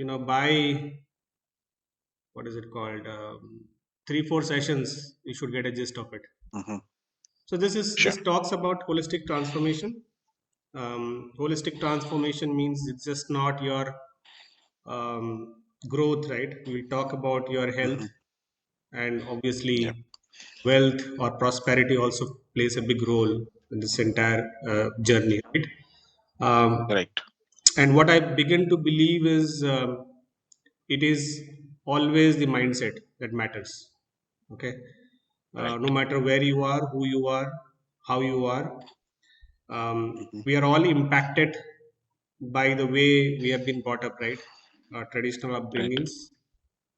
by what is it called? 3-4 sessions, you should get a gist of it. Mm-hmm. So Sure. this talks about holistic transformation. Holistic transformation means it's just not your growth, right? We talk about your health, Mm-hmm. and Yep. obviously wealth or prosperity also plays a big role in this entire journey, right? Um, Right. and what I begin to believe is it is always the mindset that matters. Okay, Right. no matter where you are, who you are, how you are, Mm-hmm. we are all impacted by the way we have been brought up, right? Traditional Right. upbringings,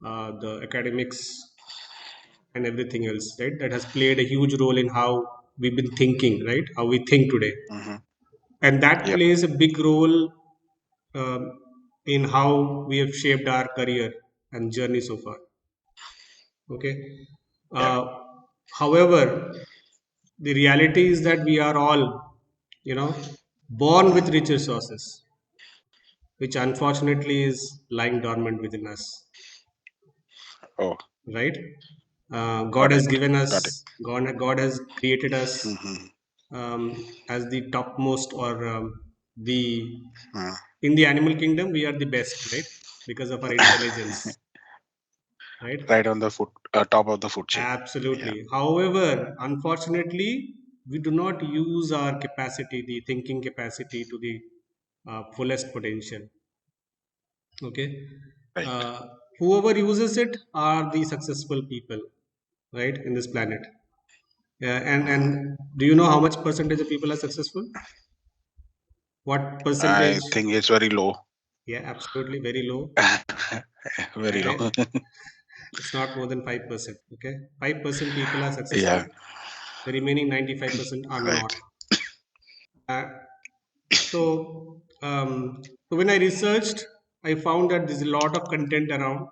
the academics, and everything else, right? That has played a huge role in how we've been thinking, right? How we think today, Mm-hmm. and that Yep. plays a big role um, in how we have shaped our career and journey so far. Okay. Yeah. Uh, However, the reality is that we are all, born with Mm-hmm. rich resources, which unfortunately is lying dormant within us, Oh, right? God got it. has given Got it. us, God has created us Mm-hmm. as the topmost, or the Uh, in the animal kingdom, we are the best, right? Because of our intelligence, right? right on the foot, top of the food chain. Yeah. Absolutely. However, unfortunately, we do not use our capacity, the thinking capacity, to the fullest potential. Okay. Right. Uh, Whoever uses it are the successful people, right, in this planet. Yeah, Mm-hmm. and do you know how much percentage of people are successful? What I percentage? think it's very low. Yeah, absolutely, very low. Very low. And it's not more than 5%. Okay, 5% people are successful. Yeah. The remaining 95% are not. Right. Uh, so when I researched, I found that there's a lot of content around,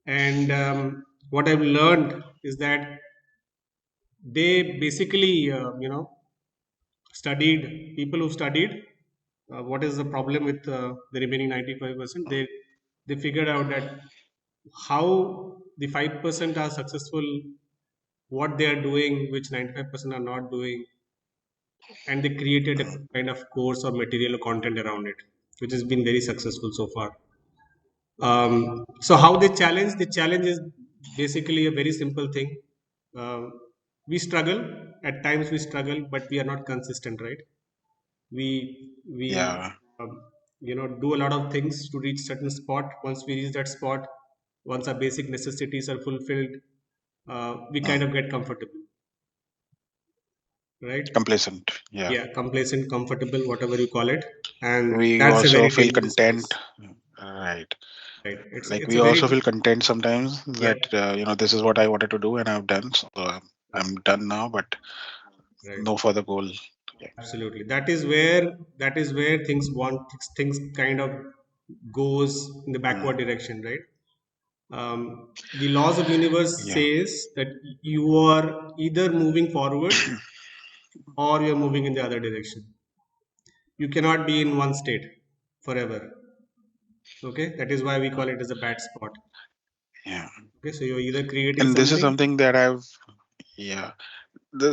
and what I've learned is that they basically, studied people who studied what is the problem with the remaining 95%. They figured out that how the 5% are successful, what they are doing, which 95% are not doing, and they created a Mm. kind of course or material or content around it, which has been very successful so far. So how they challenge? The challenge is basically a very simple thing. We struggle at times. We struggle, but we are not consistent, right? We Yeah. do a lot of things to reach certain spot. Once we reach that spot, once our basic necessities are fulfilled, we kind Mm. of get comfortable, right? Complacent. Yeah. Yeah, complacent, comfortable, whatever you call it, and We that's a also very feel dangerous content. place, Right. right? Like It's we a also very feel content sometimes yeah, that this is what I wanted to do and I've done. So I'm done now, but right. no further goal. Yeah. Absolutely. That is where things kind of goes in the Mm. backward direction, right? The laws of universe Yeah. says that you are either moving forward or you're moving in the other direction. You cannot be in one state forever. Okay, that is why we call it as a bad spot. Yeah. Okay, so you're either creating And this is something. something that I've yeah.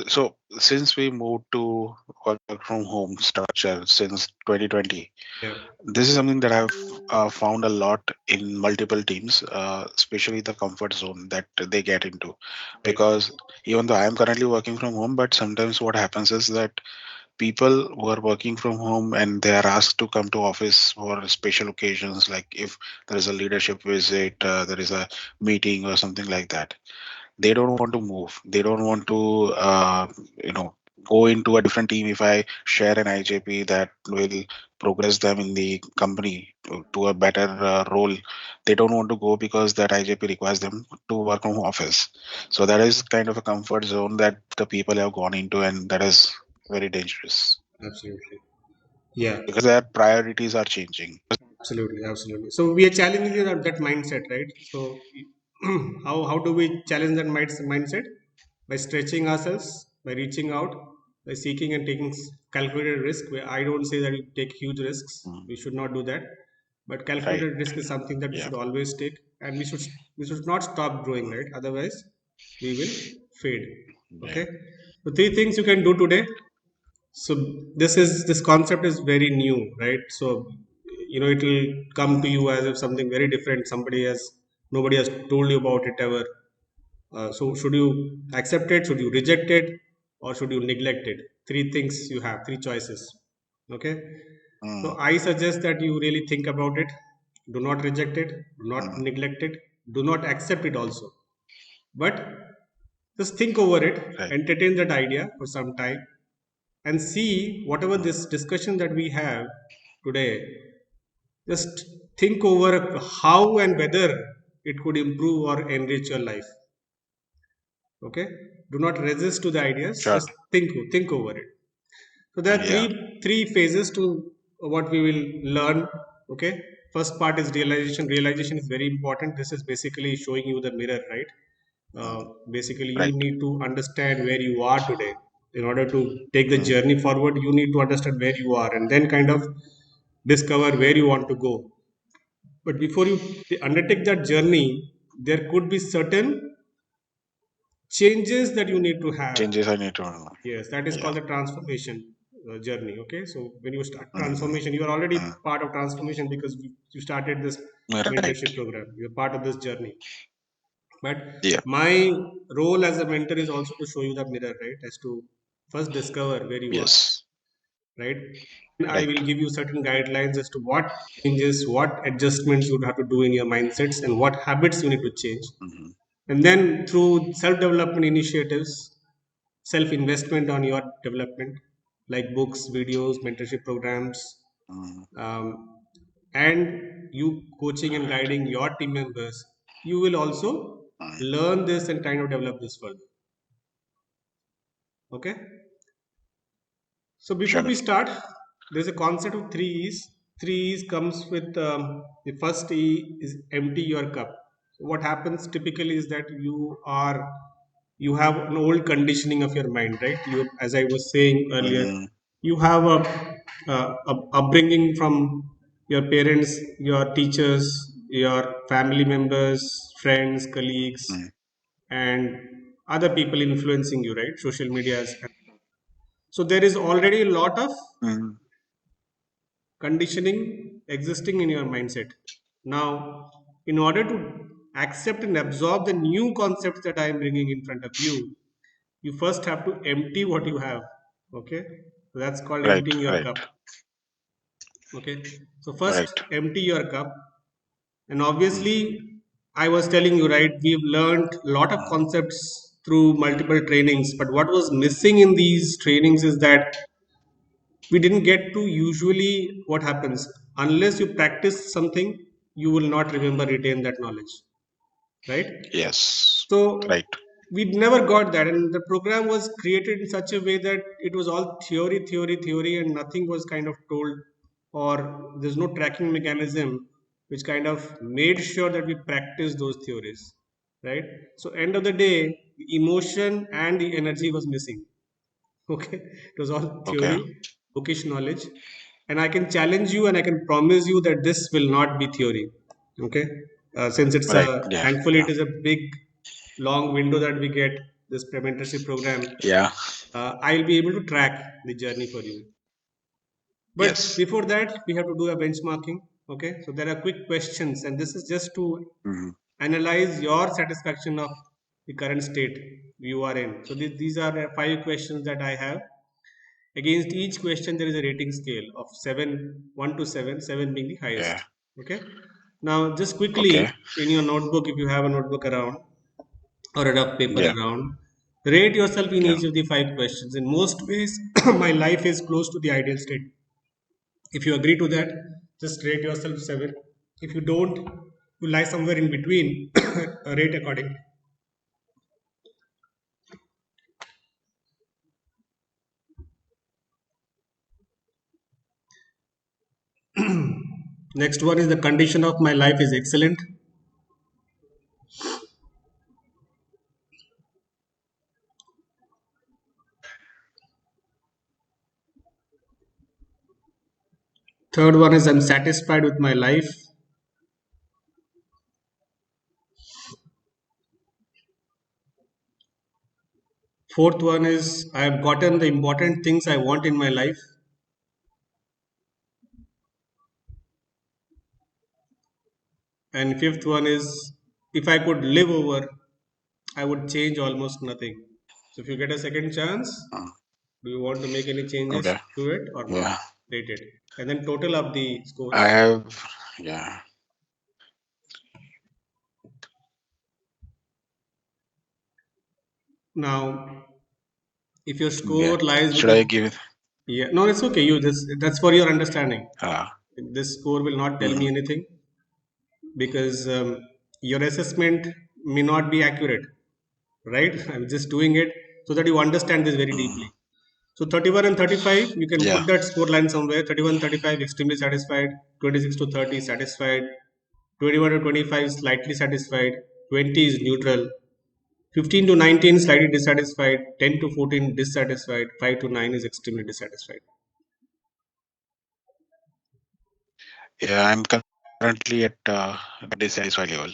So since we moved to work from home structure since 2020, Yeah, this is something that I've found a lot in multiple teams, especially the comfort zone that they get into. right. Because even though I am currently working from home, but sometimes what happens is that people who are working from home and they are asked to come to office for special occasions, like if there is a leadership visit, there is a meeting or something like that, they don't want to move, they don't want to you know go into a different team. If I share an IJP that will progress them in the company to a better role, they don't want to go because that IJP requires them to work from office. So that is kind of a comfort zone that the people have gone into, and that is very dangerous Absolutely. Yeah, because their priorities are changing. absolutely, absolutely. So we are challenging that mindset, right? So how do we challenge that mindset? By stretching ourselves, by reaching out, by seeking and taking calculated risk. Where I don't say that you take huge risks. Mm. We should not do that. But Right. calculated risk is something that we Yeah. should always take, and we should not stop growing, right? Otherwise, we will fade. Yeah. Okay. So three things you can do today. So this concept is very new, right? So it will come to you as if something very different. Nobody has told you about it ever. So should you accept it? Should you reject it? Or should you neglect it? Three things you have, three choices. Okay. So Mm, I suggest that you really think about it. Do not reject it. Do not mm, neglect it. Do not accept it also. But just think over it, right. entertain that idea for some time, and see whatever Mm, this discussion that we have today. Just think over how and whether it could improve or enrich your life. Okay. Do not resist to the ideas. sure. Just think over it. So there are Yeah. three phases to what we will learn. Okay. First part is realization. Realization is very important. This is basically showing you the mirror, right? Mm, Basically, you right. need to understand where you are today. In order to take the Mm, journey forward, you need to understand where you are, and then kind of discover where you want to go. But before you undertake that journey, there could be certain changes that you need to have. changes I need to know. Yes, that is Yeah. called the transformation journey. Okay, so when you start Mm, transformation, you are already mm, part of transformation because you started this right. mentorship program. You're part of this journey. But Yeah. my role as a mentor is also to show you the mirror, right? As to first discover where you are, Yes. right? And I Right. will give you certain guidelines as to what changes, what adjustments you would have to do in your mindsets, and what habits you need to change. Mm, And then through self development initiatives, self investment on your development, like books, videos, mentorship programs, mm, um, and you coaching and guiding your team members, you will also mm, learn this and kind of develop this further. Okay. So before sure. we start, there's a concept of three E's. Three E's comes with the first E is empty your cup. So what happens typically is that you have an old conditioning of your mind, right? You, as I was saying earlier, Mm, you have a upbringing from your parents, your teachers, your family members, friends, colleagues, mm, and other people influencing you, right? Social medias. So there is already a lot of mm, conditioning existing in your mindset. Now, in order to accept and absorb the new concepts that I am bringing in front of you, you first have to empty what you have. Okay, so that's called right. emptying your Right. cup. Okay, so Right. first empty your cup, and Mm, obviously, I was telling you, right, we've learned a lot of mm, concepts through multiple trainings, but what was missing in these trainings is that we didn't get to usually what happens unless you practice something, you will not remember, retain that knowledge, right? yes. So Right. we never got that, and the program was created in such a way that it was all theory, theory, theory, and nothing was kind of told, or there's no tracking mechanism which kind of made sure that we practice those theories, right? So end of the day, the emotion and the energy was missing. Okay, it was all Okay. theory, bookish knowledge, and I can challenge you and I can promise you that this will not be theory. Okay, since it's Right. a Yeah. thankfully Yeah. it is a big long window that we get this mentorship program. Yeah. I'll be able to track the journey for you. But Yes. before that, we have to do a benchmarking. Okay, so there are quick questions, and this is just to Mm, analyze your satisfaction of the current state you are in. So these are five questions that I have. Against each question, there is a rating scale of 7, 1 to 7, 7 being the yeah. highest. Okay. Now, just Okay. quickly in your notebook, if you have a notebook around or a rough paper Yeah. around, rate yourself in Yeah. each of the five questions. In most ways, my life is close to the ideal state. If you agree to that, just rate yourself 7. If you don't, you lie somewhere in between, rate accordingly. Next one is the condition of my life is excellent. Third one is I'm satisfied with my life. Fourth one is I have gotten the important things I want in my life. And fifth one is if I could live over, I would change almost nothing. So if you get a second chance, Mm. do you want to make any changes Okay. to it or not? Yeah. Rate it. And then total up the I scores. have. Yeah. Now, if your Yeah. score lies Should I within, give? yeah, no, it's okay. You just that's for your understanding. Uh, This score will not tell me mhm. anything because your assessment may not be accurate, right? I'm just doing it so that you understand this very Mm. deeply. So 31 and 35, you can Yeah. put that score line somewhere. 31, 35, extremely satisfied. 26 to 30, satisfied. 21 to 25, slightly satisfied. 20 is neutral. 15 to 19, slightly dissatisfied. 10 to 14, dissatisfied. 5 to 9 is extremely dissatisfied. Yeah. I'm currently at dissatisfied level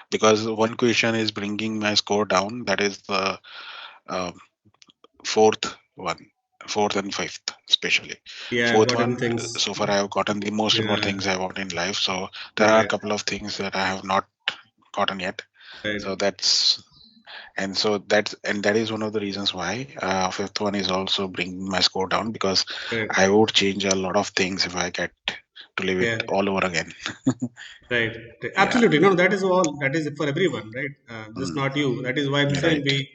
because one question is bringing my score down. That is the uh, fourth one, fourth and fifth, especially. Yeah, Fourth important one, things. so far I have gotten the most important Yeah, things I want in life. So there are a right, couple of things that I have not gotten yet. right, So that's that is one of the reasons why fifth one is also bringing my score down because right. I would change a lot of things if I get to live it Yeah, all over again. right, right. Yeah. Absolutely. No, that is all. That is for everyone, right? Just Mm, not you. That is why I'm saying right.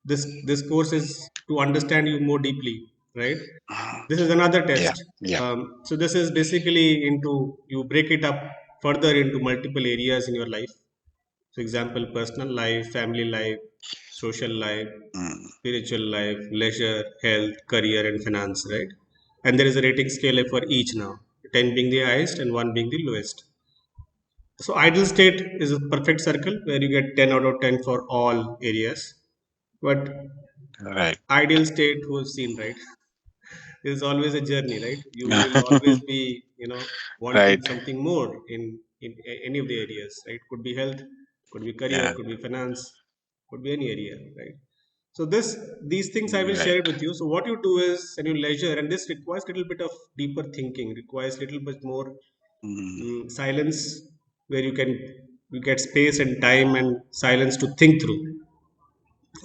this course is to understand you more deeply, right? Mm, This is another yeah. test. Yeah. So this is basically into you break it up further into multiple areas in your life. For example, personal life, family life, social life, Mm, spiritual life, leisure, health, career, and finance, right? And there is a rating scale for each now, 10 being the highest and 1 being the lowest. So ideal state is a perfect circle where you get 10 out of 10 for all areas. But right. ideal state was seen, right? There's always a journey, right? You will always be, wanting Right. something more in any of the areas, right? Could be health, could be career, Yeah. could be finance, could be any area, right? So these things I will share it Right. with you. So what you do is when you leisure, and this requires little bit of deeper thinking, requires little bit more Mm, silence, where you get space and time and silence to think through.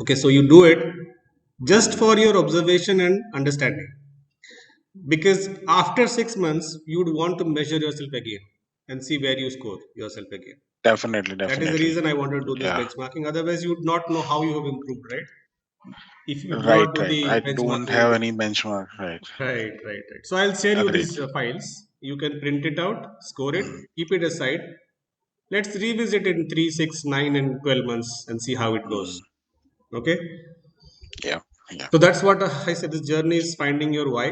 Okay, so you do it just mm, for your observation and understanding, because after 6 months you would want to measure yourself again and see where you score yourself again. definitely. That is the Definitely. reason I wanted to do this Yeah. benchmarking. Otherwise you would not know how you have improved, right? If you do Right. not do Right. the I don't benchmarking. have any benchmark. Right. Right. So I'll share you Agreed. these files. You can print it out, score it, Mm, keep it aside. Let's revisit in 3, 6, 9, and 12 months and see how it goes. mm, Okay. yeah. Yeah. So that's what I said. This journey is finding your why.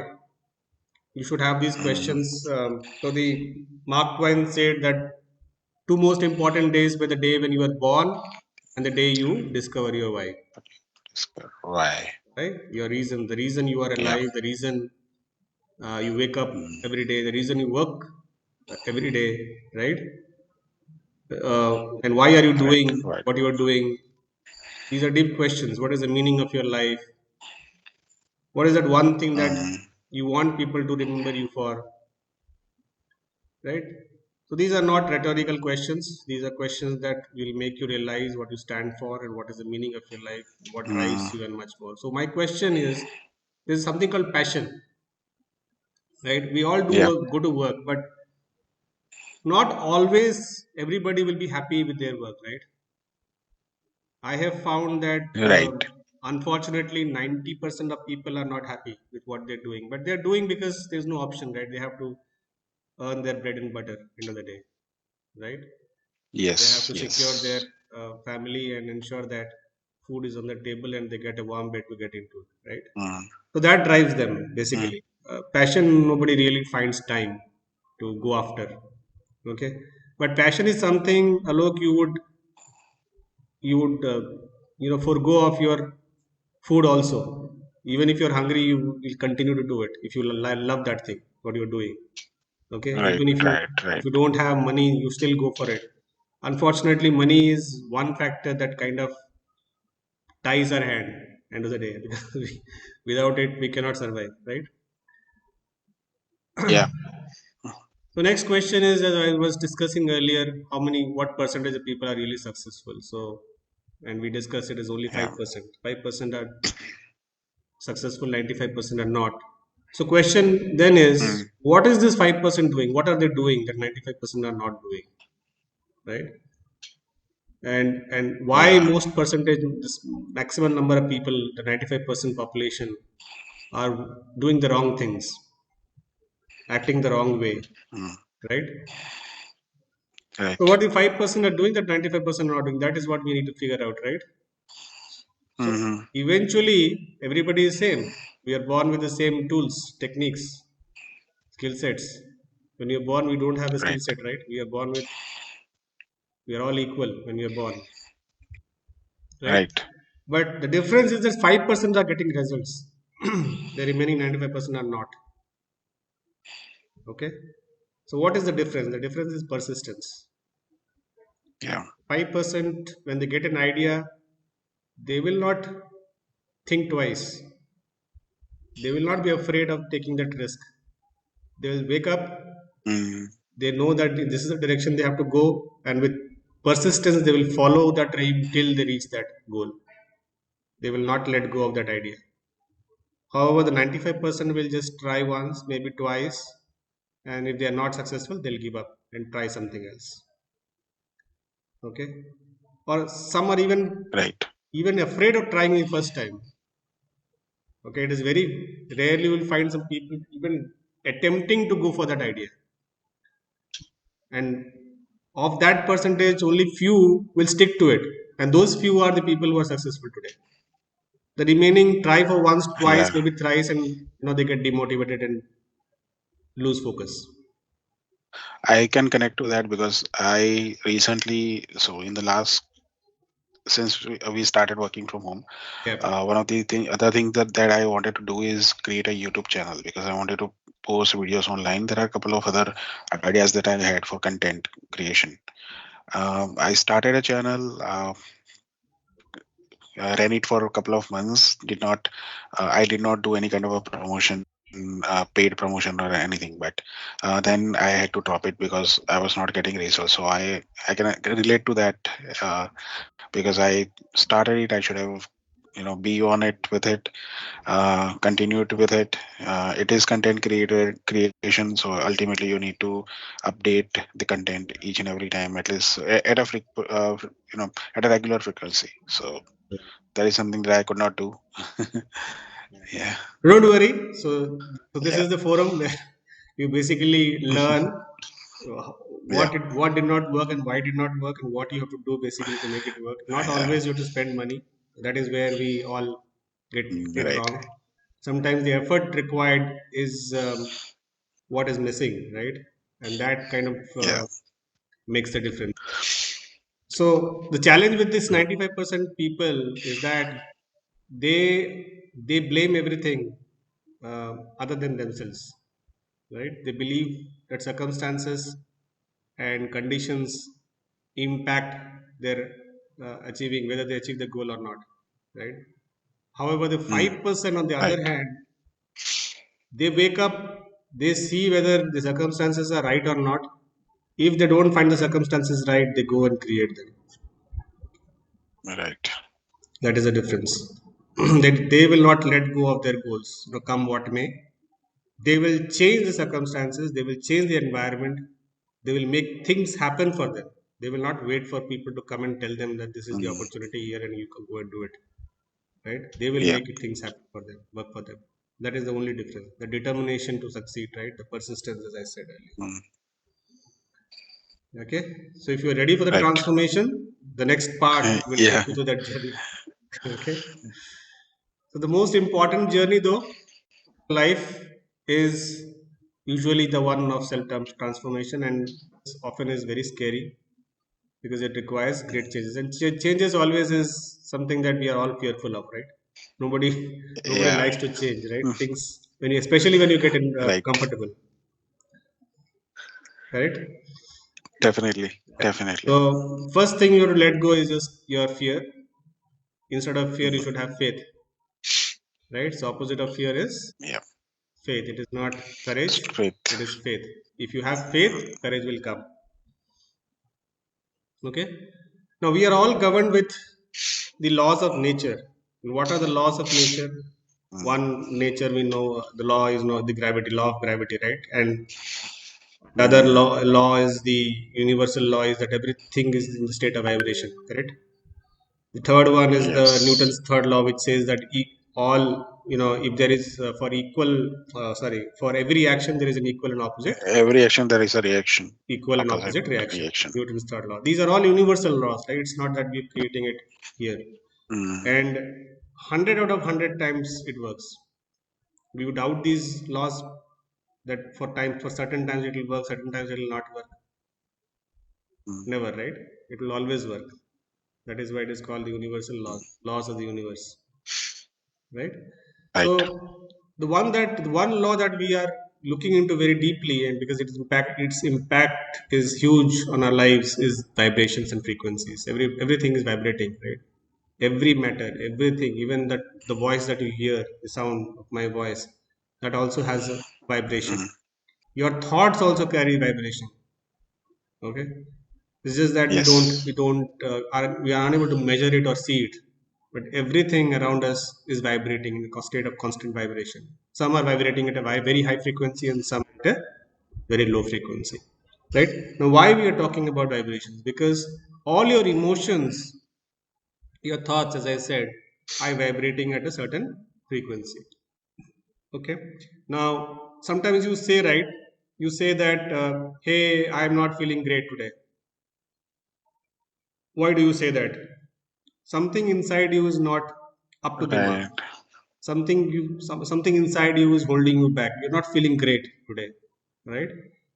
You should have these Mm, questions. So the Mark Twain said that two most important days were the day when you were born and the day you discover your why. why? Right? Your reason, the reason you are Yeah. alive, the reason you wake up Mm, every day, the reason you work every day, right? And why are you right. doing Right. what you are doing? These are deep questions. What is the meaning of your life? What is that one thing that Mm, you want people to remember you for, right? So these are not rhetorical questions. These are questions that will make you realize what you stand for and what is the meaning of your life, what drives mm, you, and much more. So my question is, there is something called passion, right? We all do yeah. work, go to work, but not always everybody will be happy with their work, right? I have found that Right. unfortunately 90% of people are not happy with what they're doing, but they're doing because there's no option, right? They have to earn their bread and butter end of the day, right? They have Yes. to secure their Yes. family and ensure that food is on the table and they get a warm bed to get into it, right? Mm, So that drives them mm, basically. Passion, nobody really finds time to go after. Okay, but passion is something, Alok, you would forego of your food also. Even if you're hungry, you will continue to do it if you love that thing. what you're doing. Okay, Right, even right, if right. you don't have money, you still go for it. Unfortunately, money is one factor that kind of ties our hand end of the day because without it we cannot survive, right? Yeah. So next question is, as I was discussing earlier, what percentage of people are really successful? So, and we discussed it is only Yeah. 5%. 5% are successful, 95% are not. So question then is, Mm, what is this 5% doing? What are they doing that 95% are not doing, right? And why yeah. most percentage, this maximum number of people, the 95% population, are doing the wrong things, acting the wrong way, Mm, right? So right. what the 5% are doing that 95% are not doing, that is what we need to figure out, right? So Mm-hmm. eventually everybody is same. We are born with the same tools, techniques, skill sets. When you're born, we don't have a skill Right, set, right? We are all equal when we are born, right? right. But the difference is that 5% are getting results. The remaining 95% are not. Okay. So what is the difference? The difference is persistence. Yeah. 5%, when they get an idea, they will not think twice. They will not be afraid of taking that risk. They will wake up, Mm, they know that this is the direction they have to go, and with persistence, they will follow that dream till they reach that goal. They will not let go of that idea. However, the 95% will just try once, maybe twice, and if they are not successful, they'll give up and try something else. Okay, or some are right. even afraid of trying the first time. Okay, it is very rarely you will find some people even attempting to go for that idea, and of that percentage, only few will stick to it, and those few are the people who are successful today. The remaining try for once, twice, Yeah. maybe thrice, and they get demotivated and lose focus. I can connect to that because I recently, so in the last, since we started working from home, Yeah, one of the other things that I wanted to do is create a YouTube channel because I wanted to post videos online. There are a couple of other ideas that I had for content creation. I started a channel, ran it for a couple of months. I did not do any kind of a promotion, paid promotion or anything. But then I had to drop it because I was not getting results. So I can relate to that, uh, because I started it. I should have be on it with it, continued with it. It is content creation, so ultimately you need to update the content each and every time, at least at at a regular frequency. So that is something that I could not do. Yeah. don't worry. So this Yeah. is the forum where you basically learn Yeah. what did not work and why did not work and what you have to do basically to make it work. Not Yeah. always you have to spend money. That is where we all get it Right. wrong. Sometimes the effort required is what is missing, right? And that kind of Yeah. makes the difference. So the challenge with this 95% people is that they blame everything other than themselves, right? They believe that circumstances and conditions impact their achieving whether they achieve the goal or not, right? However, the Mm, 5% on the other right. hand, they wake up, they see whether the circumstances are right or not. If they don't find the circumstances right, they go and create them. Right. That is the difference. That they will not let go of their goals, come what may. They will change the circumstances, they will change the environment, they will make things happen for them. They will not wait for people to come and tell them that this is the Mm, opportunity here and you can go and do it. Right? They will yeah. make things happen for them, work for them. That is the only difference. The determination to succeed, right? The persistence, as I said earlier. Mm, Okay. So if you are ready for the right. transformation, the next part will take Yeah. you to that journey. Okay. So the most important journey though, life is usually the one of self transformation, and often is very scary because it requires great changes, and changes always is something that we are all fearful of, right? Nobody nobody Yeah. likes to change, right? Mm, Things when you, especially when you get right. comfortable. correct? Definitely. Yeah. Definitely. So first thing you have to let go is just your fear. Instead of fear, you Mhm. should have faith, right? So opposite of fear is Yeah. faith. It is not courage, it Faith. is faith. If you have faith, courage will come. Okay. Now we are all governed with the laws of nature. And what are the laws of nature? Mm. One nature we know the law is no the gravity, law of gravity, right? And the other Mm. law is the universal law is that everything is in the state of vibration, correct? The third one is the Yes. Newton's third law, which says that all if there is for equal, sorry, for every action there is an Every action there is a reaction. equal and Opposite opposite reaction. reaction. Newton's third law. These are all universal laws, right? It's not that we're creating it here. Mm. And 100 out of 100 times it works. We would doubt these laws that for certain times it will work, certain times it will not work. Mm. Never, right? It will always work. That is why it is called the universal laws, Mm. laws of the universe, right? Right. So the one law that we are looking into very deeply, and because its impact is huge on our lives, is vibrations and frequencies. Everything is vibrating, right? Every matter, everything, even that the voice that you hear, the sound of my voice, that also has a vibration. Mm. Your thoughts also carry vibration. Okay, it's just that Yes. we are unable to measure it or see it. But everything around us is vibrating in a state of constant vibration. Some are vibrating at a very high frequency and some at a very low frequency. Right? Now, why we are talking about vibrations? Because all your emotions, your thoughts, as I said, are vibrating at a certain frequency. Okay. Now, sometimes you say, right? You say that, hey, I'm not feeling great today. Why do you say that? Something inside you is not up to the mark. Right. Something inside you is holding you back. You're not feeling great today, right?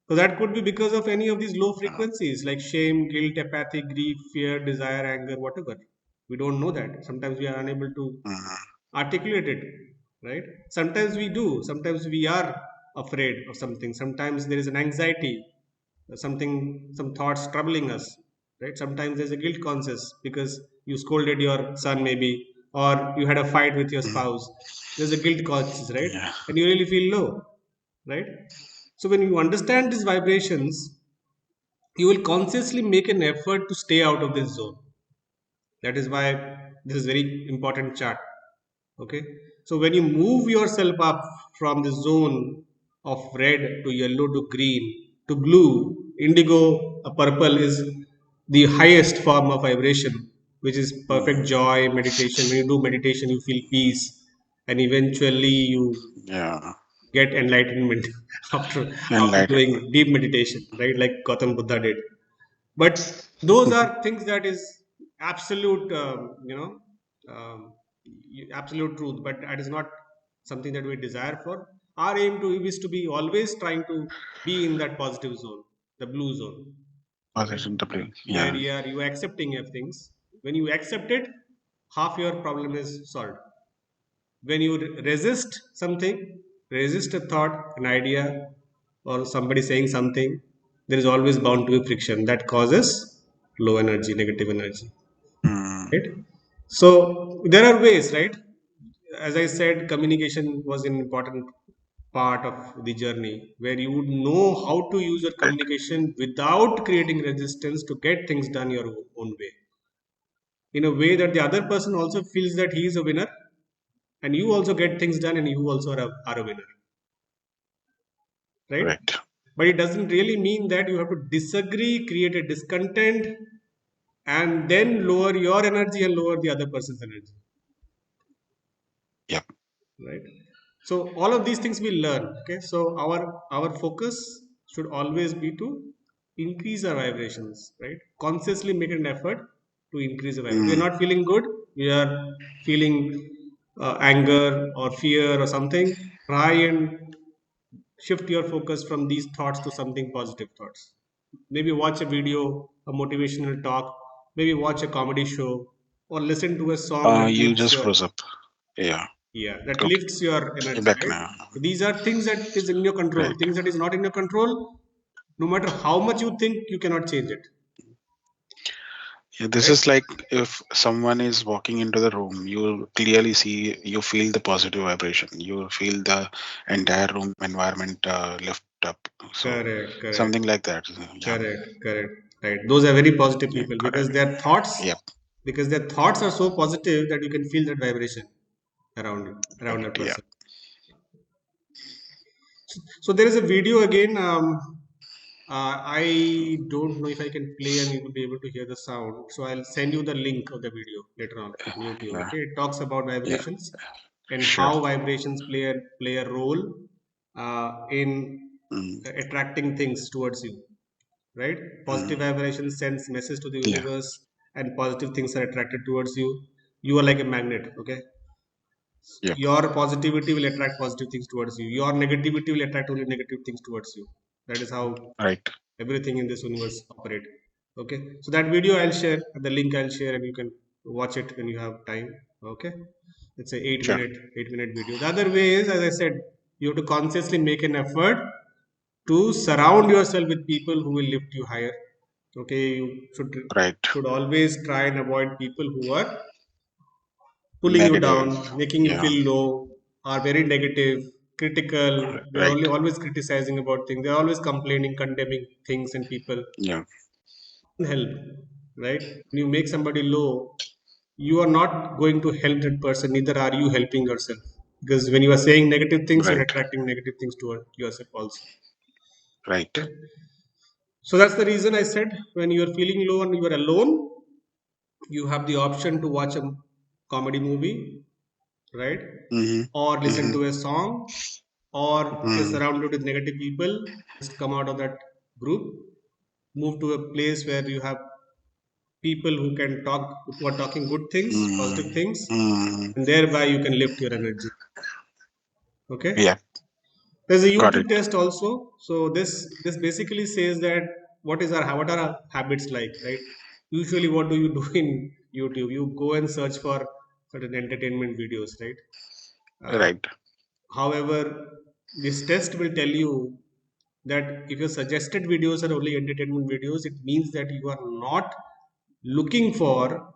So that could be because of any of these low Uh, frequencies like shame, guilt, apathy, grief, fear, desire, anger, whatever. We don't know that. Sometimes we are unable to mm. articulate it, right? Sometimes we do. Sometimes we are afraid of something. Sometimes there is an anxiety, some thoughts troubling us, right? Sometimes there's a guilt conscious because you scolded your son maybe, or you had a fight with your Mm. spouse. There's a guilt conscious, right? Yeah. And you really feel low, right? So when you understand these vibrations, you will consciously make an effort to stay out of this zone. That is why this is very important chart. Okay, so when you move yourself up from the zone of red to yellow to green to blue, indigo, purple is the highest form of vibration, which is perfect Mm. joy meditation. When you do meditation you feel peace, and eventually you Yeah. get enlightenment after doing Enlightenment. deep meditation, right, like Gautam Buddha did. But those are things that is absolute um, absolute truth, but that is not something that we desire for. Our aim to is to be always trying to be in that positive zone, the blue zone, right? Position W. Where Yeah. you are accepting of things. When you accept it, half your problem is solved. When you resist something, resist a thought, an idea, or somebody saying something, there is always bound to be friction that causes low energy, negative energy, Mm. right? So there are ways, right? As I said, communication was an important part of the journey, where you would know how to use your Right. communication without creating resistance to get things done your own way, in a way that the other person also feels that he is a winner, and you also get things done, and you also are a winner, right? Right. But it doesn't really mean that you have to disagree, create a discontent, and then lower your energy and lower the other person's energy, Yep. right? So all of these things we learn. Okay, so our focus should always be to increase our vibrations, right? Consciously make an effort to increase the vibration. We are Mm. not feeling good, we are feeling anger or fear or something. Try and shift your focus from these thoughts to something positive thoughts. Maybe watch a video, a motivational talk, maybe watch a comedy show, or listen to a song that You lifts just your, froze up. Yeah. yeah, that Okay. lifts your You're energy, back right? now. So these are things that is in your control. Right. Things that is not in your control, No matter how much you think, you cannot change it, Yeah, this right? is like if someone is walking into the room, you clearly see, you feel the positive vibration, you feel the entire room environment lift up. So Correct, correct, something like that. Yeah, correct, correct. Right. Those are very positive yeah, people got it. Yep, because their thoughts are so positive that you can feel that vibration around you, around that correct. Yeah, person. So there is a video again. I don't know if I can play and you will be able to hear the sound. So I'll send you the link of the video later on in YouTube. yeah, Okay, it talks about yeah. vibrations and Sure. how vibrations play a role in Mm, attracting things towards you. Right? mm, Positive vibration sends message to the yeah, universe, and positive things are attracted towards you. You are like a magnet. Okay, yep. your positivity will attract positive things towards you. Your negativity will attract only negative things towards you. That is how Right. everything in this universe operate. Okay, so that video I'll share, the link I'll share, and you can watch it when you have time. Okay, it's a Sure. 8 minute video. The other way is, as I said, you have to consciously make an effort to surround yourself with people who will lift you higher. Okay, you Right. should always try and avoid people who are pulling you Negative. down, making you Yeah. feel low, are very negative, critical. They're Right. only always criticizing about things. They're always complaining, condemning things and people. Yeah. Help, right? When you make somebody low, you are not going to help that person. Neither are you helping yourself. Because when you are saying negative things, you're Right. attracting negative things toward yourself also. Right. Okay? So that's the reason I said when you are feeling low and you are alone, you have the option to watch a comedy movie, right? Mm-hmm. Or listen Mm-hmm. to a song, or if you're Mm-hmm. surrounded with negative people, just come out of that group, move to a place where you have people who can talk, who are talking good things, positive Mm-hmm. things, Mm-hmm. and thereby you can lift your energy. Okay. Yeah. There's a Got YouTube it. test also. So this basically says that what are our habits like, right? Usually, what do you do in YouTube? You go and search for certain entertainment videos, right? Uh, Right. However, this test will tell you that if your suggested videos are only entertainment videos, it means that you are not looking for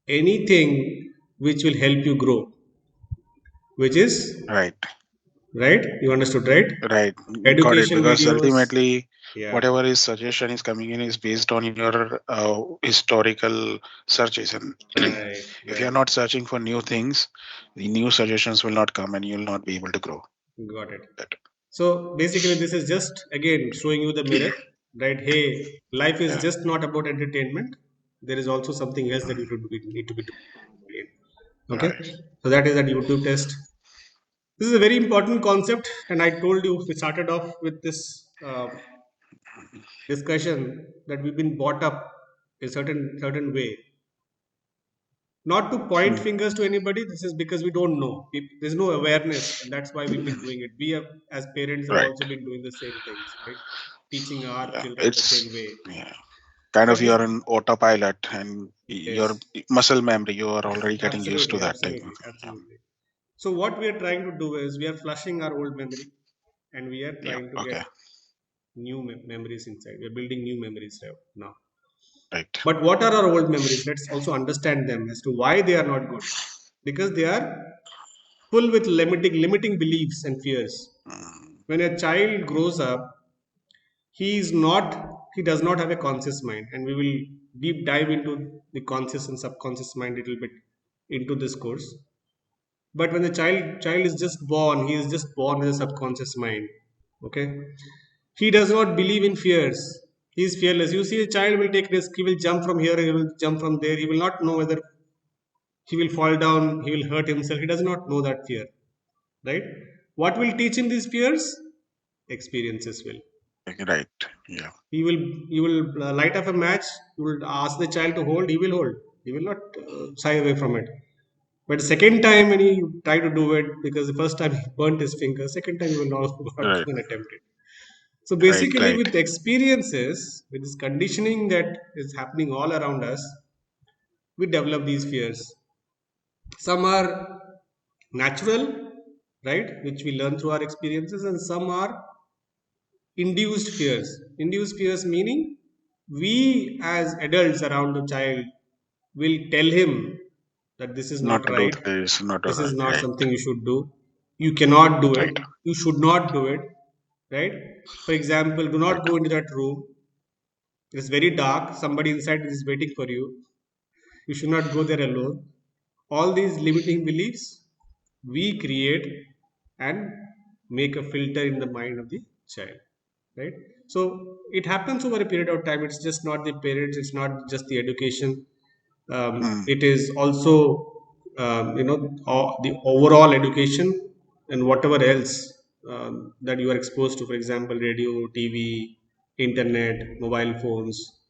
anything which will help you grow, which is Right. right. You understood, right? Right. Got it. Education Because videos. ultimately, Yeah. whatever his suggestion is coming in is based on your historical searches. And Right. if you're Right. not searching for new things, the new suggestions will not come and you'll not be able to grow. Got it. That. So basically, this is just again showing you the mirror, right? Hey, life is Yeah. just not about entertainment. There is also something else that Mm, need to be doing. Okay, right. so that is that YouTube test. This is a very important concept, and I told you we started off with this discussion that we've been brought up a certain way. Not to point Mm, fingers to anybody. This is because we don't know. There's no awareness, and that's why we've been doing it. We have, as parents, have right. also been doing the same things, right? Teaching our Yeah. children the It's same way. yeah. Kind of But this, you're an autopilot and your yes, muscle memory, you are already getting used to absolutely, that thing. absolutely, Yeah. absolutely. So what we are trying to do is we are flushing our old memory, and we are Yeah. trying to get Okay. new memories inside. We are building new memories now. Right. But what are our old memories? Let's also understand them as to why they are not good. Because they are full with limiting beliefs and fears. Mm, When a child grows up, he does not have a conscious mind, and we will deep dive into the conscious and subconscious mind a little bit into this course. But when the child is just born, he is just born with a subconscious mind. Okay, he does not believe in fears. He is fearless. You see, a child will take risk. He will jump from here. He will jump from there. He will not know whether he will fall down. He will hurt himself. He does not know that fear. Right? What will teach him these fears? Experiences will. right. Yeah. You will light up a match. You will ask the child to hold. He will hold. He will not shy away from it. But the second time when he try to do it, because the first time he burnt his finger, second time he will not, not Right. go and attempt it. So Right. basically, Right. with experiences, with this conditioning that is happening all around us, we develop these fears. Some are natural, right, which we learn through our experiences, and some are induced fears. Induced fears meaning we as adults around the child will tell him that this is Not not to do right, this, not to this is that. not Right, something you should do, you cannot do it, right, you should not do it, right? For example, do right. not go into that room. It's very dark. Somebody inside is waiting for you. You should not go there alone. All these limiting beliefs we create and make a filter in the mind of the child, right? So it happens over a period of time. It's just not the parents, it's not just the education. Mm, It is also, the overall education and whatever else that you are exposed to, for example, radio, TV, internet, mobile phones,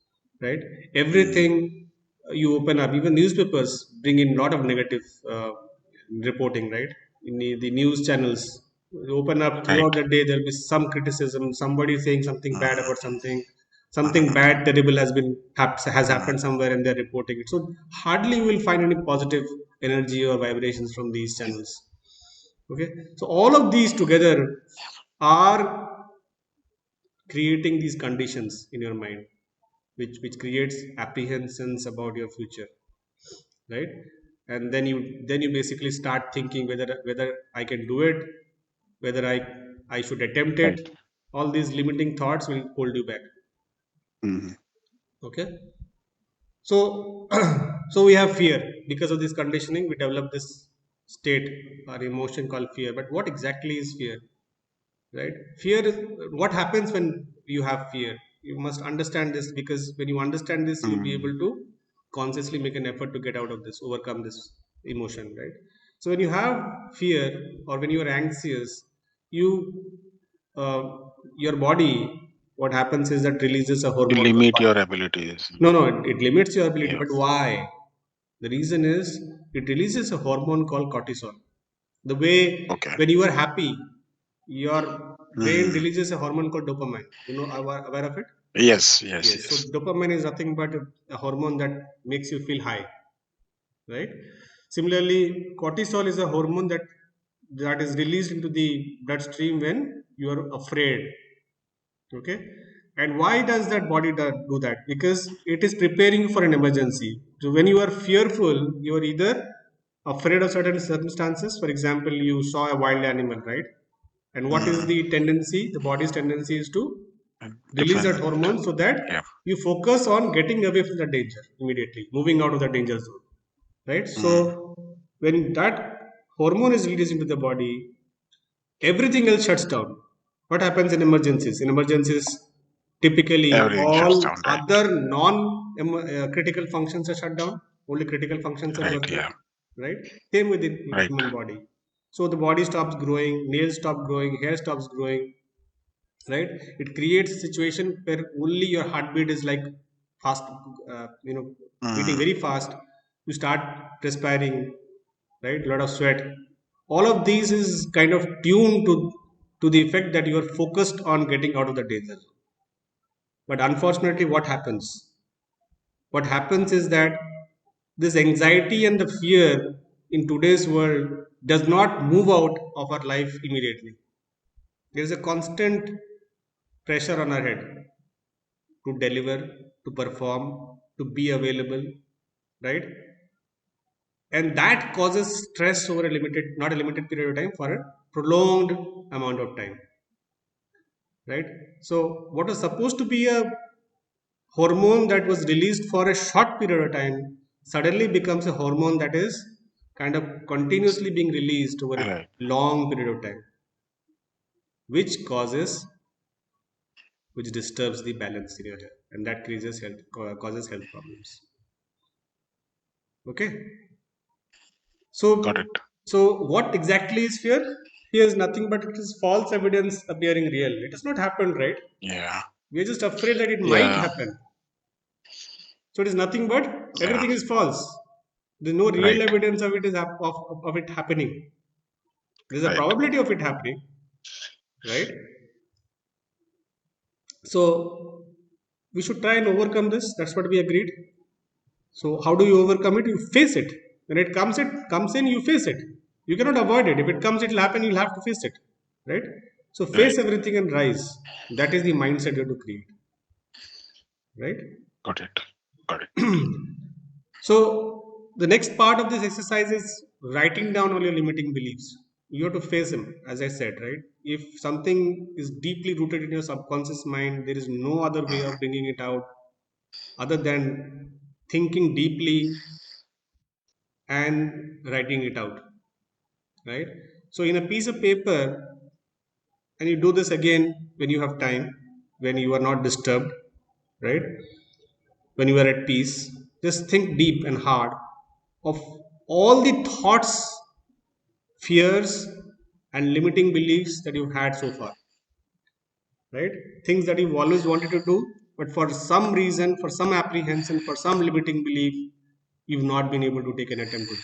right? mm, Everything you open up, even newspapers bring in a lot of negative reporting, right? In the news channels, you open up right. throughout the day, there'll be some criticism, somebody saying something bad Mm, about something, mm, something bad, terrible has mm. happened somewhere, and they're reporting it. So hardly you will find any positive energy or vibrations from these channels. Okay, so all of these together are creating these conditions in your mind, which creates apprehensions about your future, right? And then you basically start thinking whether I can do it, whether I should attempt Right. it. All these limiting thoughts will hold you back. Mm, Okay, so so we have fear. Because of this conditioning we develop this state or emotion called fear. But what exactly is fear, right? Fear is what happens when you have fear. You must understand this, because when you understand this you'll be mm, able to consciously make an effort to get out of this, overcome this emotion, right? So when you have fear or when you are anxious, you uh, your body, what happens is that releases a you hormone limit called. your abilities. No, no, it limits your ability. Yeah. But why? The reason is it releases a hormone called cortisol. The way Okay. when you are happy, your brain Mm. releases a hormone called dopamine. Aware of it? Yes, yes, Yes. So yes. dopamine is nothing but a hormone that makes you feel high, right? Similarly, cortisol is a hormone that is released into the bloodstream when you are afraid. Okay, and why does that body do that? Because it is preparing you for an emergency. So when you are fearful, you are either afraid of certain circumstances. For example, you saw a wild animal, right? And what is Mm. the tendency? The body's tendency is to release that Different. hormone so that Yeah. you focus on getting away from the danger immediately, moving out of the danger zone, right? So Mm. when that hormone is released into the body, everything else shuts down. What happens in emergencies? In emergencies, typically Everything all shuts down. Right. other non critical functions are shut down. Only critical functions are Right. working, Yeah. right? Same with the Right. human body. So the body stops growing, nails stop growing, hair stops growing, right? It creates a situation where only your heartbeat is like fast, beating Mm. very fast. You start perspiring, right? A lot of sweat. All of these is kind of tuned to the effect that you are focused on getting out of the danger. But unfortunately, what happens is that this anxiety and the fear in today's world does not move out of our life immediately. There is a constant pressure on our head to deliver, to perform, to be available, right? And that causes stress over a limited, not a limited period of time, for a prolonged amount of time, right? So what was supposed to be a hormone that was released for a short period of time suddenly becomes a hormone that is kind of continuously being released over a Right. long period of time, which disturbs the balance in your health, and that causes health problems. Okay, Got so it. what exactly is fear? Fear is nothing but it is false evidence appearing real. It has not happened, right? Yeah. We are just afraid that it might Yeah. happen. So it is nothing but Yeah. everything is false. There's no real Right. evidence of of it happening. There's a Right. probability of it happening, right? So we should try and overcome this. That's what we agreed. So how do you overcome it? You face it. When it comes in, you face it. You cannot avoid it. If it comes, it will happen. You'll have to face it, right? So Right. face everything and rise. That is the mindset you have to create, right? Got it. Got it. So the next part of this exercise is writing down all your limiting beliefs. You have to face them, as I said, right? If something is deeply rooted in your subconscious mind, there is no other way Mhm. of bringing it out other than thinking deeply and writing it out, right? So in a piece of paper, and you do this again when you have time, when you are not disturbed, right? When you are at peace, just think deep and hard of all the thoughts, fears, and limiting beliefs that you've had so far, right? Things that you've always wanted to do, but for some reason, for some apprehension, for some limiting belief, you've not been able to take an attempt to do.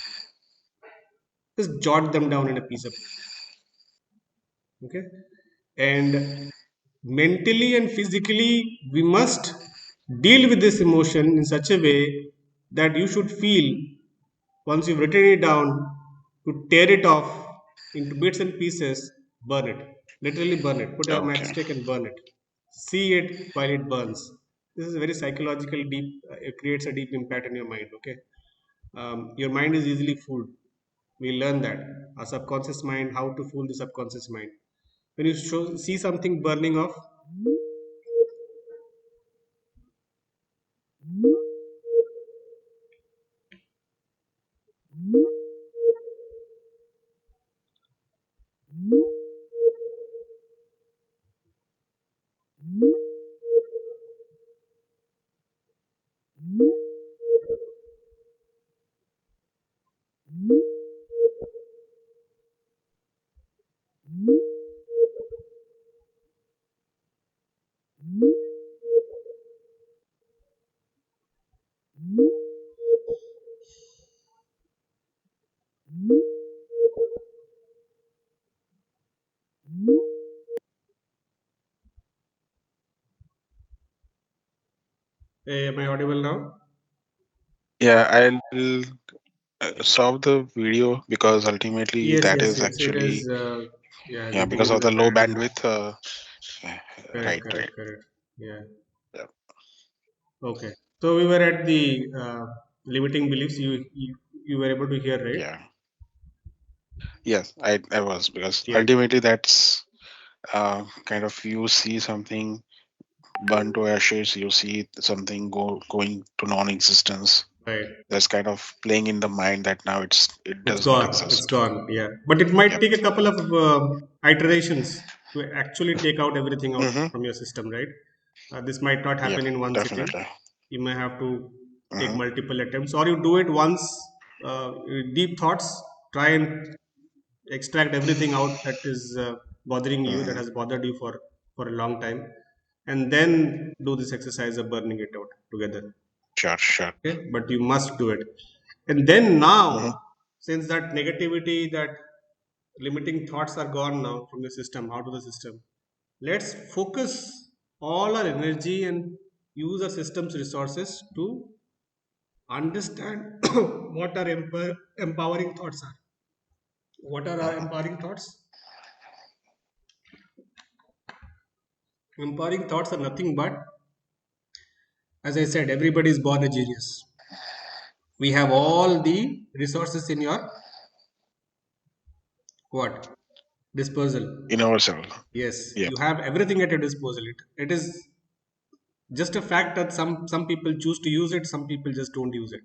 Just jot them down in a piece of paper, okay? And mentally and physically, we must deal with this emotion in such a way that you should feel, once you've written it down, to tear it off into bits and pieces, burn it. Literally burn it. Put a Okay. matchstick and burn it. See it while it burns. This is very psychological, deep. It creates a deep impact in your mind. Okay, your mind is easily fooled. We learn that our subconscious mind, how to fool the subconscious mind. When you see something burning off, am I audible now? Yeah, I'll stop the video because ultimately Yes, that yes, is yes. It actually, is, yeah, yeah, getting because into of the the low bandwidth. bandwidth. Uh, Correct, right, right. correct, correct. Yeah. Yeah. Okay. So we were at the limiting beliefs. You were able to hear, right? Yeah. Yes, I was, because Yeah. ultimately that's kind of, you see something burn to ashes, you see something going to non-existence. Right. That's kind of playing in the mind that now it It's does not gone. It's exist. gone. Yeah. But it might Yep. take a couple of iterations to actually take out everything out Mm-hmm. from your system, right? This might not Yep. happen in one sitting. Definitely. You may have to take Mm-hmm. multiple attempts, or you do it once. Deep thoughts. Try and extract everything out that is bothering you, that Mm-hmm. has bothered you for a long time, and then do this exercise of burning it out together. Sure, sure. Okay, but you must do it. And then now, Mm-hmm. since that negativity, that limiting thoughts are gone now from the system, out of the system, let's focus all our energy and use our system's resources to understand what our empowering thoughts are. What are our Mm-hmm. empowering thoughts? Empowering thoughts are nothing but, as I said, everybody is born a genius. We have all the resources in your what? Disposal. In ourselves. Yes, Yep. you have everything at your disposal. It is just a fact that some people choose to use it, some people just don't use it,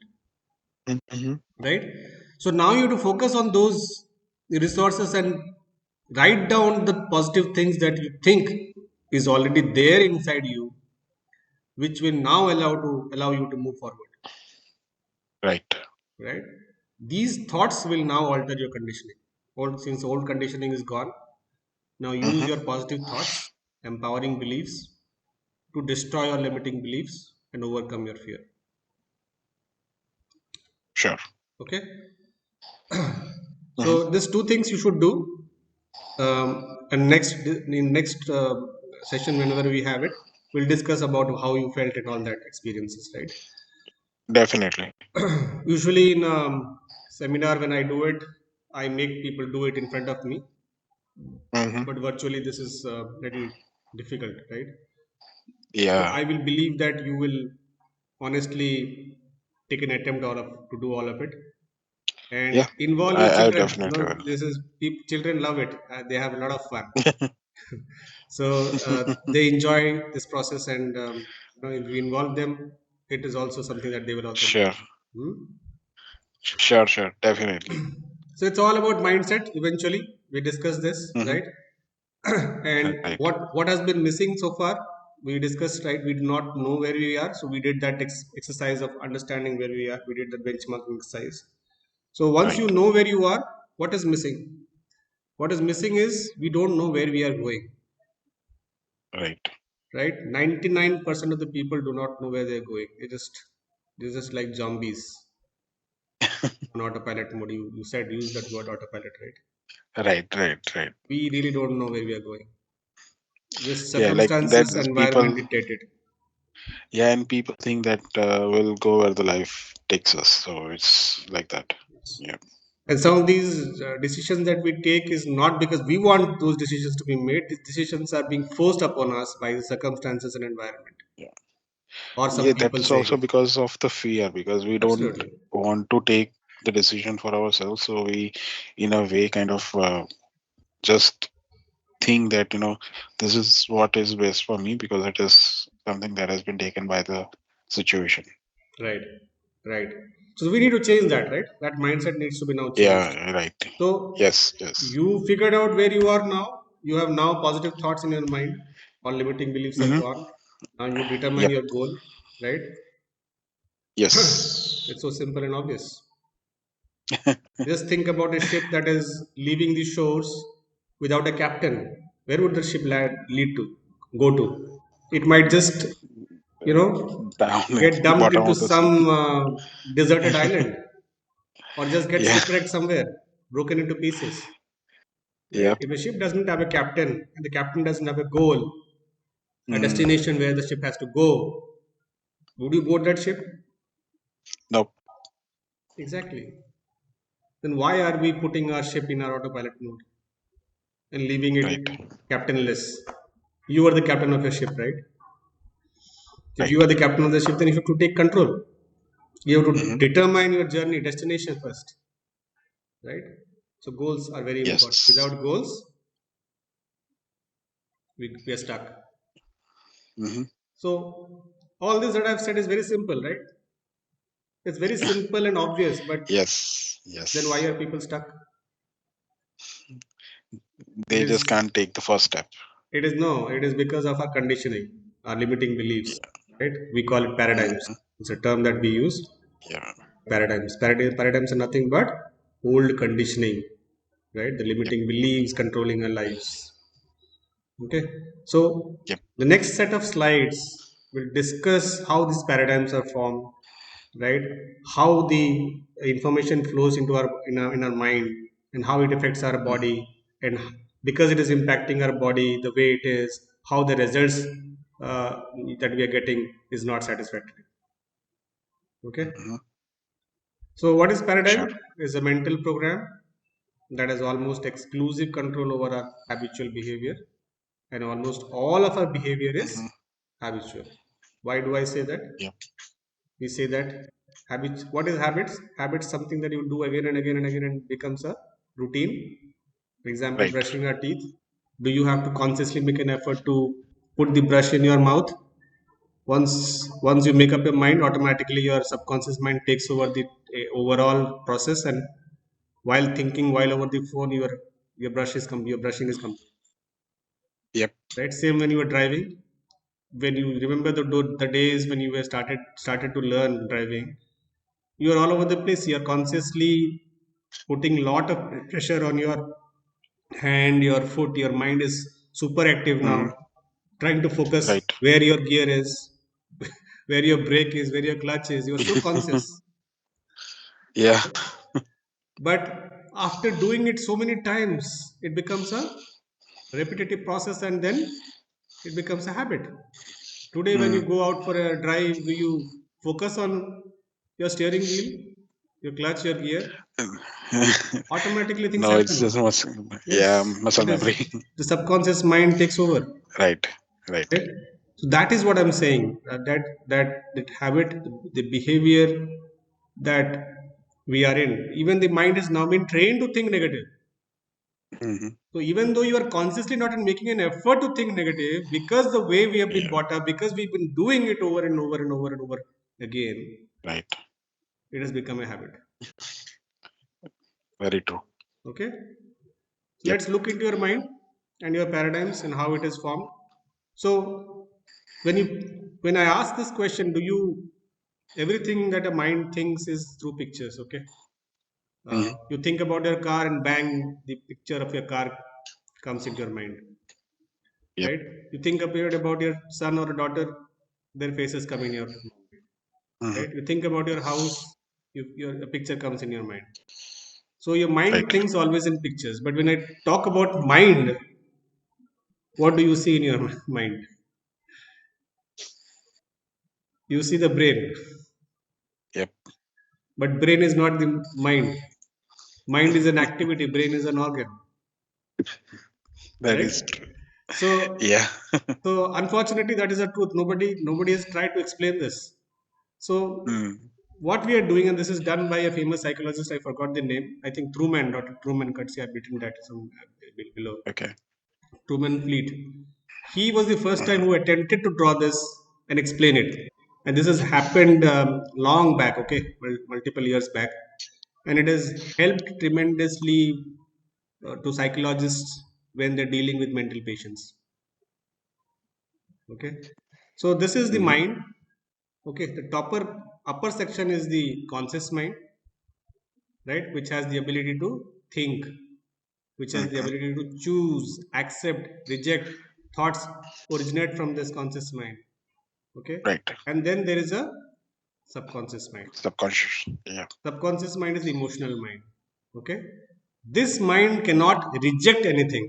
Mm-hmm. right? So now you have to focus on those resources and write down the positive things that you think is already there inside you, which will now allow you to move forward, Right. right? These thoughts will now alter your conditioning. Since old conditioning is gone, now use Mm-hmm. your positive thoughts, empowering beliefs, to destroy your limiting beliefs and overcome your fear. Sure. Okay. Mm-hmm. So these two things you should do. And next session, whenever we have it, we'll discuss about how you felt and all that experiences, right? Definitely. Usually in seminar when I do it, I make people do it in front of me, Hmm. but virtually this is little difficult, right? So Yeah. I will believe that you will honestly take an attempt to do all of it and Yeah. involve your I children. definitely will. This is children love it. They have a lot of fun. So they enjoy this process, and if we involve them, it is also something that they will also Sure. enjoy. Hmm? Sure. Sure. Definitely. So it's all about mindset. Eventually, we discuss this, Hmm. right? And Right. what has been missing so far? We discussed, right? We do not know where we are, so we did that exercise of understanding where we are. We did the benchmarking exercise. So once you Right. know where you are, what is missing? What is missing is we don't know where we are going, Right. right? 99% of the people do not know where they're going. They're just like zombies on autopilot mode. You said use that word autopilot, right? Right. Right. Right. We really don't know where we are going. Just Yeah. Like that. circumstances, environment People. dictated. Yeah, and people think that we'll go where the life takes us. So it's like that. Yeah. And some of these decisions that we take is not because we want those decisions to be made. These decisions are being forced upon us by the circumstances and environment, Yeah. or some Yeah. people That's saying also it. because of the fear, because we don't Absolutely. want to take the decision for ourselves. So we, in a way, kind of just think that this is what is best for me because it is something that has been taken by the situation. Right. Right. So we need to change that, right? That mindset needs to be now changed. Yeah. Right. So Yes. Yes. you figured out where you are now. You have now positive thoughts in your mind. All limiting beliefs are Hmm. gone. Now you determine Yep. your goal, right? Yes. It's so simple and obvious. Just think about a ship that is leaving the shores without a captain. Where would the ship lead to? Go to? It might just, you know, Down at get the dumped bottom into of the sea. some deserted island, or just get Yeah. shipwrecked somewhere, broken into pieces. Right? Yep. If a ship doesn't have a captain and the captain doesn't have a goal, a Mm. destination where the ship has to go, would you board that ship? Nope. Exactly. Then why are we putting our ship in our autopilot mode and leaving it Right. captainless? You are the captain of your ship, right? If you Right. are the captain of the ship, then you have to take control. You have to Hmm. determine your journey, destination first, right? So goals are very important. Yes. Without goals, we are stuck. Hmm. So all this that I've said is very simple, right? It's very simple and obvious, but Yes. then why Yes. are people stuck? It They just is can't take the first step. it is because of our conditioning, our limiting beliefs, Yeah. right? We call it paradigms. Hmm. It's a term that we use. Yeah. Paradigms are nothing but old conditioning, right? The Yep. limiting beliefs controlling our lives. Okay. So Yep. the next set of slides will discuss how these paradigms are formed, right? How the information flows into in our mind and how it affects our Hmm. body, and because it is impacting our body the way it is, how the results uh, that we are getting is not satisfactory. Okay. Hmm. So what is Sure. paradigm? Is a mental program that has almost exclusive control over our habitual behavior, and almost all of our behavior is Hmm. habitual. Why do I say that? Yep. We say that habits. What is habits? Habits something that you do again and again and again and becomes a routine. For example, Right. brushing our teeth. Do you have to consciously make an effort to put the brush in your mouth? Once you make up your mind, automatically your subconscious mind takes over the overall process, and while thinking, while over the phone, your brushing is complete. Yep. Right? Same when you were driving. When you remember the days when you were started to learn driving, you are all over the place. You are consciously putting lot of pressure on your hand, your foot. Your mind is super active now, Hmm. trying to focus Right. where your gear is, where your brake is, where your clutch is. You are so conscious, Yeah. but after doing it so many times, it becomes a repetitive process, and then it becomes a habit. Today, when you Mm. go out for a drive, do you focus on your steering wheel? your clutch, your gear, automatically things No, it's happen. just Yes, muscle it is. memory. The subconscious mind takes over. Right, right. Right? So that is what I'm saying. That habit, the behavior that we are in, even the mind is now been trained to think negative. Hmm. So even though you are consciously not making an effort to think negative, because the way we have been Yeah, brought up, because we've been doing it over and over and over and over again, right. it has become a habit. Very true. Okay. So Yep. let's look into your mind and your paradigms and how it is formed. So when I ask this question, do you everything that a mind thinks is through pictures? Okay. Hmm. You think about your car and bang, the picture of your car comes into your mind, Yep. right? You think about your son or daughter, their faces come in your mind, Hmm. right? You think about your house, a picture comes in your mind. So your mind Right. thinks always in pictures. But when I talk about mind, what do you see in your mind? You see the brain, Yep. but brain is not the mind. Mind is an activity, brain is an organ, That right? is true. So, Yeah. so unfortunately, that is the truth. Nobody has tried to explain this. So, Mm. what we are doing, and this is done by a famous psychologist. I forgot the name. I think Truman, Dr. Truman Curtsey. I've written that some below. Okay. Truman Fleet. He was the first time Hmm. who attempted to draw this and explain it. And this has happened long back, okay, multiple years back, and it has helped tremendously to psychologists when they're dealing with mental patients. Okay, so this is the Hmm. mind. Okay, the upper section is the conscious mind, right, which has the ability to think, which has the Hmm. ability to choose, accept, reject. Thoughts originate from this conscious mind. Okay, Right. and then there is a subconscious mind. Subconscious. Yeah. Subconscious mind is the emotional mind. Okay, this mind cannot reject anything.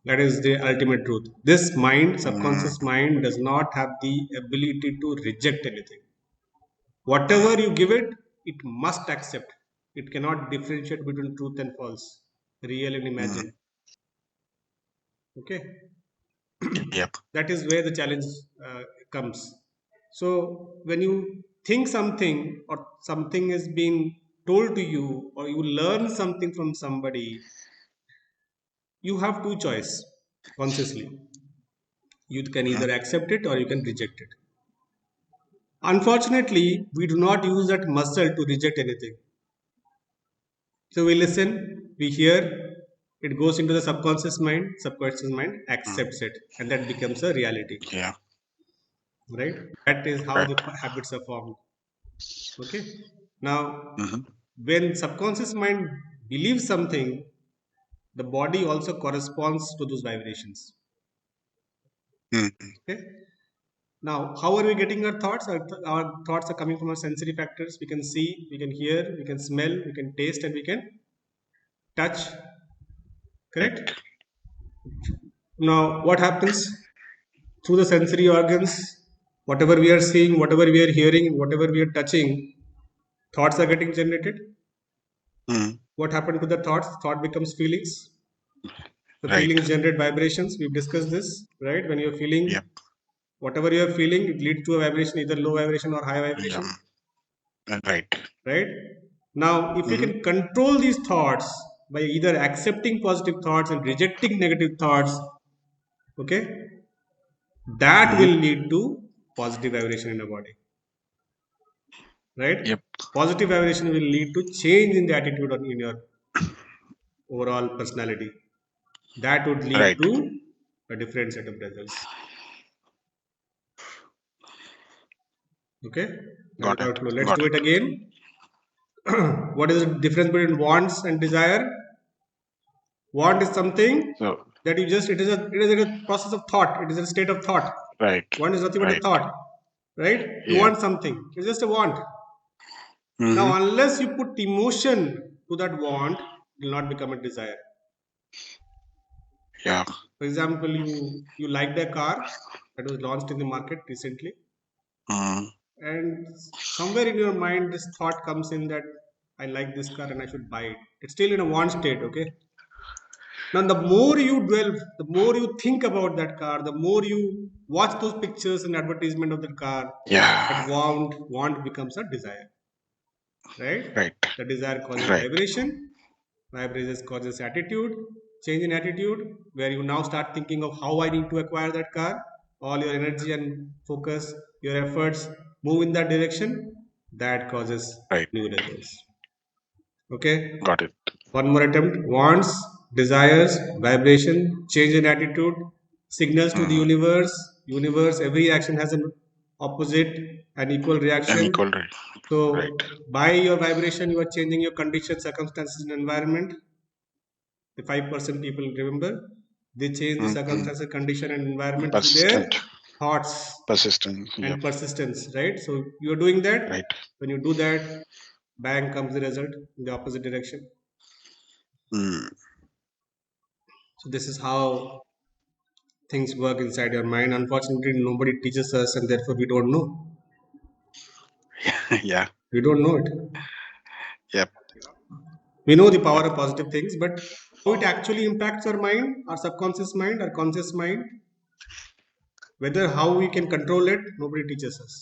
That is the ultimate truth. This mind, Mm. subconscious mind, does not have the ability to reject anything. Whatever Mm. you give it, it must accept. It cannot differentiate between truth and false, real and Mm. imagined. Okay, Yep. that is where the challenge comes. So when you think something or something is being told to you or you learn something from somebody, you have two choice consciously. You can Mm. either accept it or you can reject it. Unfortunately, we do not use that muscle to reject anything. So we listen, we hear, it goes into the subconscious mind Mm. accepts it, and that becomes a reality, Yeah. right? That is how Right. the habits are formed. Okay. Now, Hmm. when subconscious mind believes something, the body also corresponds to those vibrations. Mm. Okay. Now, how are we getting our thoughts? Our thoughts are coming from our sensory factors. We can see, we can hear, we can smell, we can taste, and we can touch. Correct? Right. Now, what happens through the sensory organs? Whatever we are seeing, whatever we are hearing, whatever we are touching, thoughts are getting generated. Mm. What happened to the thoughts? Thought becomes feelings. The Right. feelings generate vibrations. We've discussed this, right? When you're feeling Yep. whatever you're feeling, it leads to a vibration, either low vibration or high Yeah. vibration, Right. right? Now, if we Hmm. can control these thoughts by either accepting positive thoughts and rejecting negative thoughts, okay, that Hmm. will lead to positive vibration in the body, right? Yep. Positive vibration will lead to change in the attitude in your overall personality. That would lead Right. to a different set of results. Okay, now Got it. without clue, let's Got do it it. again. What is the difference between wants and desire? Want is something So, that you just it is a process of thought. It is a state of thought. right. Want is nothing but a Right. thought, right? You Yeah. want something. It's just a want. Hmm. Now, unless you put emotion to that want, it will not become a desire. Yeah. For example, you liked a car that was launched in the market recently, Mm. and somewhere in your mind, this thought comes in that. I like this car and I should buy it. It's still in a want state, okay? Now, the more you dwell, the more you think about that car, the more you watch those pictures and advertisement of the car, that Yeah. want becomes a desire, right? Right. The desire causes Right. vibration, vibration causes attitude, change in attitude, where you now start thinking of how I need to acquire that car. All your energy and focus, your efforts move in that direction. That causes Right. new results. Okay. Got it. One more attempt. Wants, desires, vibration, change in attitude, signals to the Mhm. universe. Universe, every action has an opposite and equal And reaction. equal right. Right. So, by your vibration, you are changing your conditions, circumstances, and environment. The 5% people remember, they change the Mhm. circumstances, condition, and environment through their Persistent. thoughts Persistent. Yep. and persistence, right? So, you are doing that. Right. When you do that, bang comes the result in the opposite direction. Mm. So, this is how things work inside your mind. Unfortunately, nobody teaches us, and therefore we don't know. Yeah. We don't know it. Yep. We know the power Yep. of positive things, but how it actually impacts our mind, our subconscious mind, our conscious mind, whether how we can control it, nobody teaches us.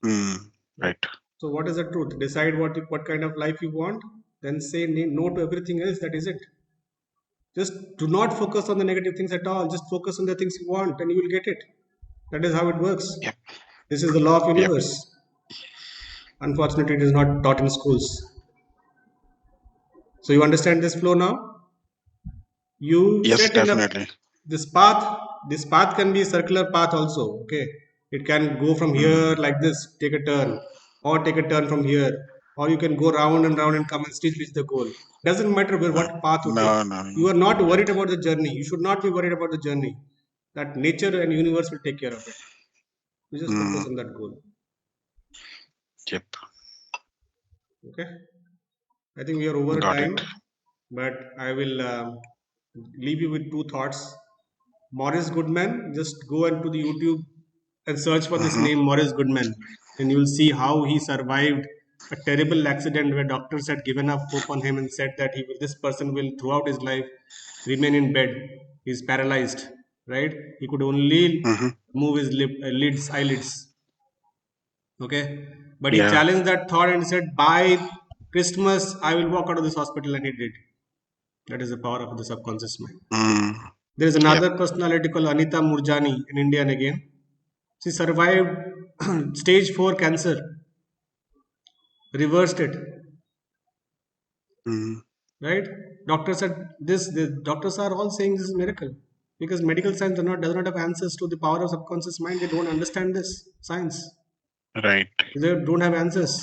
Mm. Right? Right. So, what is the truth? Decide what kind of life you want, then say no to everything else that isn't. Just do not focus on the negative things at all. Just focus on the things you want, and you will get it. That is how it works. Yep. This is the law of Yep. universe. Unfortunately, it is not taught in schools. So you understand this flow now? You Yes, set in a definitely. this path. This path can be a circular path also. Okay, it can go from here Mm. like this, take a turn, or take a turn from here, or you can go round and round and come and still reach the goal. Doesn't matter where Mm. what path you take. No, no, no. You are not Right. worried about the journey. You should not be worried about the journey. That nature and universe will take care of it. You just focus Mm. on that goal. Yep. Okay. I think we are over Got it. time, but I will leave you with two thoughts. Morris Goodman, just go into the YouTube and search for this Mm-hmm. name, Morris Goodman, and you will see how he survived a terrible accident where doctors had given up hope on him and said that this person will throughout his life remain in bed. He's paralyzed, right? He could only Mm-hmm. move his eyelids. Okay, but he Yeah. challenged that thought and said, "By Christmas, I will walk out of this hospital," and he did. That is the power of the subconscious mind. Mm. There is Yep. another personality called Anita Murjani in India and again. She survived stage 4 cancer, reversed it, Mm. right? Doctors said this, the doctors are all saying this is a miracle because medical science does not have answers to the power of subconscious mind. They don't understand this science. Right. They don't have answers.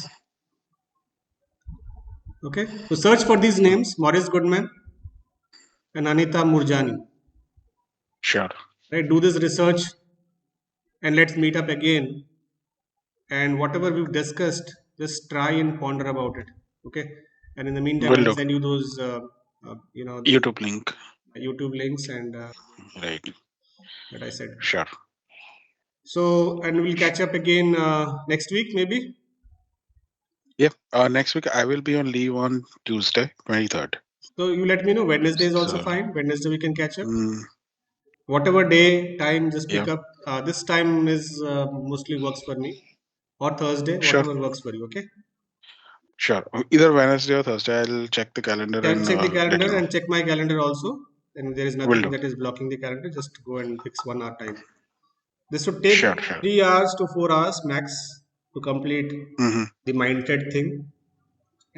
Okay, so search for these Mm. names: Maurice Goodman and Anita Murjani. Sure. Right, do this research and let's meet up again. And whatever we've discussed, just try and ponder about it. Okay, and in the meantime, Will I'll do. send you those those YouTube link. YouTube links and Right. that I said. Sure. So, and we'll catch up again next week, maybe. Yep. Next week I will be on leave on Tuesday, 23rd. So you let me know. Wednesday is also So, fine. Wednesday we can catch up. mm, Whatever day time, just pick yeah. up. This time is mostly works for me, or Thursday, Sure. whatever works for you. Okay. Sure. Either Wednesday or Thursday. I'll check the calendar Check, and check the let you calendar know. and check my calendar also. And there is Will nothing do. that is blocking the calendar. Just go and fix 1 hour time. This would take Sure. Sure. 3 hours to 4 hours max to complete Mm-hmm. the mindset thing,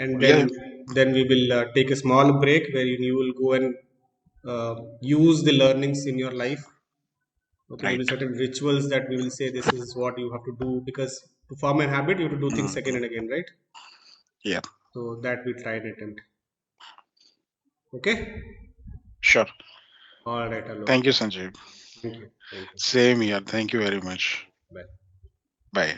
and Yeah. then we will take a small break where you will go and use the learnings in your life. Okay, there will Right. be certain rituals that we will say this is what you have to do because to form a habit you have to do things again Mm-hmm. and again, right? Yeah. So that we try and attempt. Okay. Sure. All right, Alok. Thank you, Sanjay. Thank you. Thank you. Same here. Thank you very much. Bye. Bye.